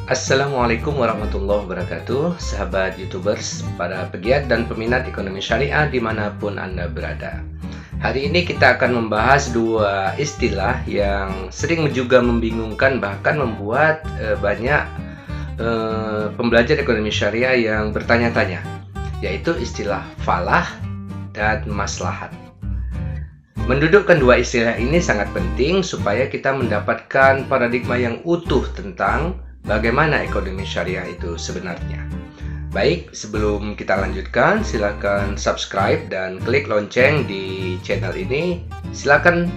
Assalamualaikum warahmatullahi wabarakatuh, sahabat YouTubers, para pegiat dan peminat ekonomi syariah dimanapun Anda berada. Hari ini kita akan membahas dua istilah yang sering juga membingungkan, bahkan membuat banyak pembelajar ekonomi syariah yang bertanya-tanya, yaitu istilah falah dan maslahat. Mendudukkan dua istilah ini sangat penting supaya kita mendapatkan paradigma yang utuh tentang bagaimana ekonomi syariah itu sebenarnya. Baik, sebelum kita lanjutkan, silakan subscribe dan klik lonceng di channel ini. Silakan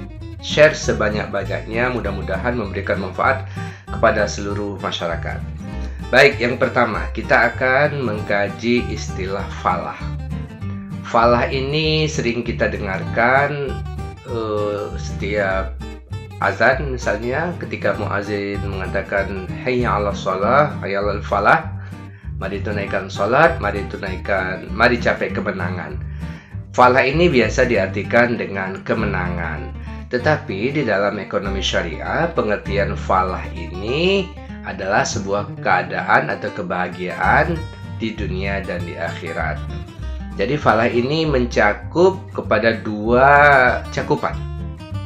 share sebanyak-banyaknya, mudah-mudahan memberikan manfaat kepada seluruh masyarakat. Baik, yang pertama, kita akan mengkaji istilah falah. Falah ini sering kita dengarkan setiap azan, misalnya ketika muazin mengatakan hayya 'alas shalah, hayya 'alal falah, mari tunaikan salat, mari capai kemenangan. Falah ini biasa diartikan dengan kemenangan. Tetapi di dalam ekonomi syariah, pengertian falah ini adalah sebuah keadaan atau kebahagiaan di dunia dan di akhirat. Jadi falah ini mencakup kepada dua cakupan.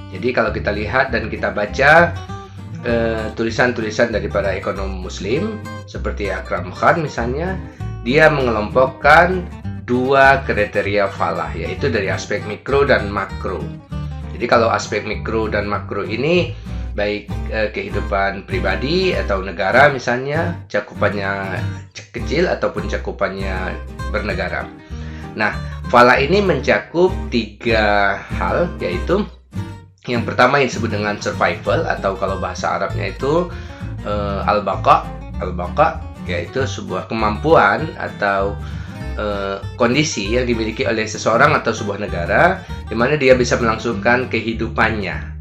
Jadi kalau kita lihat dan kita baca tulisan-tulisan dari para ekonom muslim seperti Akram Khan misalnya, dia mengelompokkan dua kriteria falah, yaitu dari aspek mikro dan makro. Jadi kalau aspek mikro dan makro ini baik kehidupan pribadi atau negara misalnya, cakupannya kecil ataupun cakupannya bernegara. Nah, falah ini mencakup tiga hal, yaitu yang pertama yang disebut dengan survival, atau kalau bahasa Arabnya itu al-baqa, yaitu sebuah kemampuan atau kondisi yang dimiliki oleh seseorang atau sebuah negara di mana dia bisa melangsungkan kehidupannya.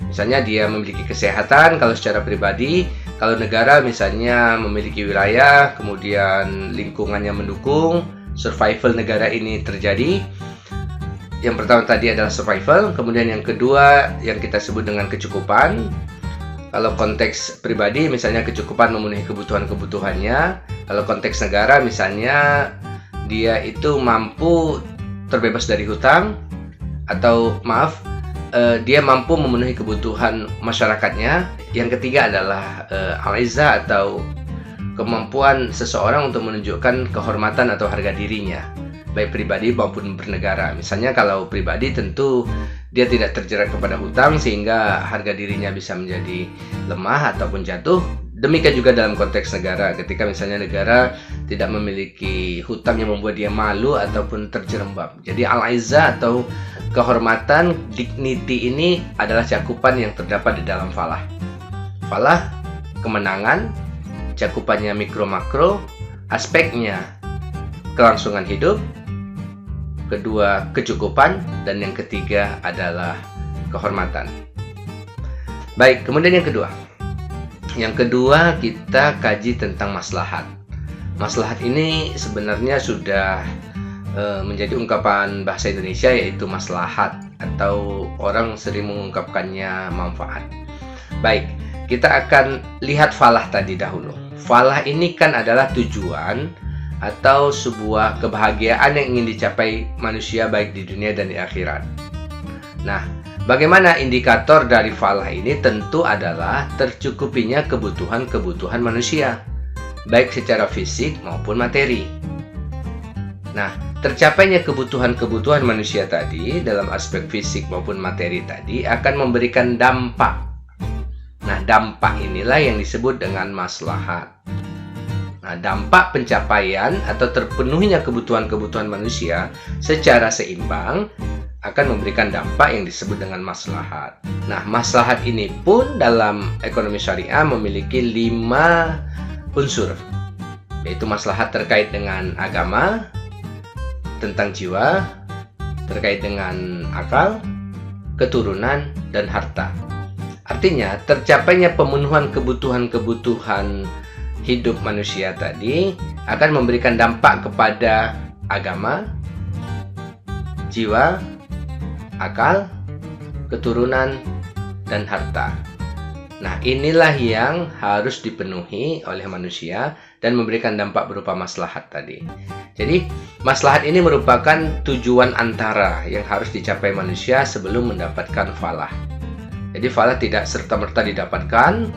Misalnya dia memiliki kesehatan kalau secara pribadi, kalau negara misalnya memiliki wilayah, kemudian lingkungannya mendukung, survival negara ini terjadi. Yang pertama tadi adalah survival, kemudian yang kedua yang kita sebut dengan kecukupan. Kalau konteks pribadi misalnya kecukupan memenuhi kebutuhan-kebutuhannya. Kalau konteks negara misalnya dia itu mampu terbebas dari hutang, atau dia mampu memenuhi kebutuhan masyarakatnya. Yang ketiga adalah al-izzah, atau kemampuan seseorang untuk menunjukkan kehormatan atau harga dirinya, baik pribadi maupun bernegara. Misalnya kalau pribadi tentu dia tidak terjerat kepada hutang sehingga harga dirinya bisa menjadi lemah ataupun jatuh. Demikian juga dalam konteks negara, ketika misalnya negara tidak memiliki hutang yang membuat dia malu ataupun terjerembab. Jadi al-izzah atau kehormatan, dignity ini adalah cakupan yang terdapat di dalam falah. Falah, kemenangan, cakupannya mikro makro, aspeknya kelangsungan hidup, kedua kecukupan, dan yang ketiga adalah kehormatan. Baik, kemudian yang kedua kita kaji tentang maslahat. Maslahat ini sebenarnya sudah menjadi ungkapan bahasa Indonesia, yaitu maslahat, atau orang sering mengungkapkannya manfaat. Baik, kita akan lihat falah tadi dahulu. Falah ini kan adalah tujuan atau sebuah kebahagiaan yang ingin dicapai manusia baik di dunia dan di akhirat. Nah, bagaimana indikator dari falah ini? Tentu adalah tercukupinya kebutuhan-kebutuhan manusia, baik secara fisik maupun materi. Nah, tercapainya kebutuhan-kebutuhan manusia tadi dalam aspek fisik maupun materi tadi akan memberikan dampak. Nah, dampak inilah yang disebut dengan maslahat. Nah, dampak pencapaian atau terpenuhinya kebutuhan-kebutuhan manusia secara seimbang akan memberikan dampak yang disebut dengan maslahat. Nah, maslahat ini pun dalam ekonomi syariah memiliki 5 unsur, yaitu maslahat terkait dengan agama, tentang jiwa, terkait dengan akal, keturunan, dan harta. Artinya, tercapainya pemenuhan kebutuhan-kebutuhan hidup manusia tadi akan memberikan dampak kepada agama, jiwa, akal, keturunan, dan harta. Nah, inilah yang harus dipenuhi oleh manusia dan memberikan dampak berupa maslahat tadi. Jadi, maslahat ini merupakan tujuan antara yang harus dicapai manusia sebelum mendapatkan falah. Jadi, falah tidak serta-merta didapatkan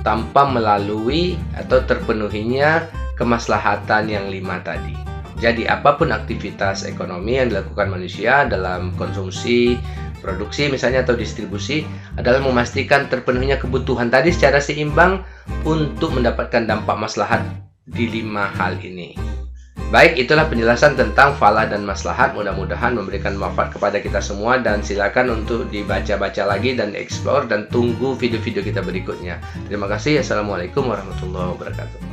tanpa melalui atau terpenuhinya kemaslahatan yang 5 tadi. Jadi, apapun aktivitas ekonomi yang dilakukan manusia dalam konsumsi, produksi misalnya atau distribusi adalah memastikan terpenuhinya kebutuhan tadi secara seimbang untuk mendapatkan dampak maslahat di 5 hal ini. Baik, itulah penjelasan tentang falah dan maslahat. Mudah-mudahan memberikan manfaat kepada kita semua, dan silakan untuk dibaca-baca lagi dan explore, dan tunggu video-video kita berikutnya. Terima kasih. Assalamualaikum warahmatullahi wabarakatuh.